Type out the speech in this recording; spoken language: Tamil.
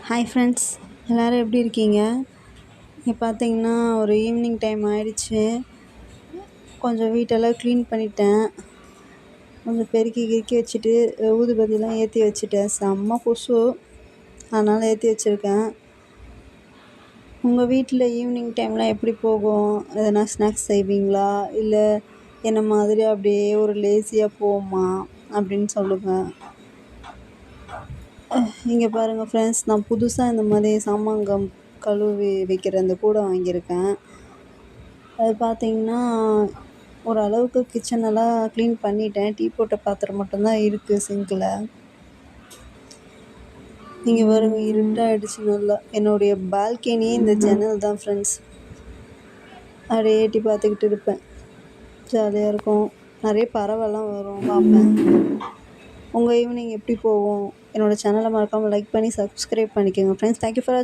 ஹாய் ஃப்ரெண்ட்ஸ், எல்லோரும் எப்படி இருக்கீங்க? இங்கே பார்த்தீங்கன்னா ஒரு ஈவினிங் டைம் ஆயிடுச்சு. கொஞ்சம் வீட்டெல்லாம் க்ளீன் பண்ணிட்டேன். கொஞ்சம் பெருக்கி கிறுக்கி வச்சுட்டு ஊதுபத்திலாம் ஏற்றி வச்சுட்டேன். செம்ம கொசு, அதனால் ஏற்றி வச்சுருக்கேன். உங்கள் வீட்டில் ஈவினிங் டைம்லாம் எப்படி போகும்? எதனா ஸ்நாக்ஸ் செய்வீங்களா? இல்லை என்ன மாதிரி அப்படியே ஒரு லேசியாக போகுமா அப்படின்னு சொல்லுங்கள். இங்கே பாருங்கள் ஃப்ரெண்ட்ஸ், நான் புதுசாக இந்த மாதிரி சாமான்கள் கழுவி வைக்கிற அந்த கூடை வாங்கியிருக்கேன். அது பார்த்திங்கன்னா ஓரளவுக்கு கிச்சனெல்லாம் க்ளீன் பண்ணிட்டேன். டீ போட்ட பாத்திரம் மட்டும்தான் இருக்குது சிங்கில். இங்கே பாருங்க, இருட்டாகிடுச்சு நல்லா. என்னுடைய பால்கனியே இந்த ஜன்னல் தான் ஃப்ரெண்ட்ஸ். அப்படியே எட்டி பார்த்துக்கிட்டு இருப்பேன், ஜாலியாக இருக்கும். நிறைய பறவைலாம் வரும், பார்ப்பேன். உங்கள் ஈவினிங் எப்படி போகும்? என்னோடய சேனலை மறக்காமல் லைக் பண்ணி சப்ஸ்கிரைப் பண்ணிக்கோங்க ஃப்ரெண்ட்ஸ். தேங்க்யூ ஃபார் வாட்சிங்.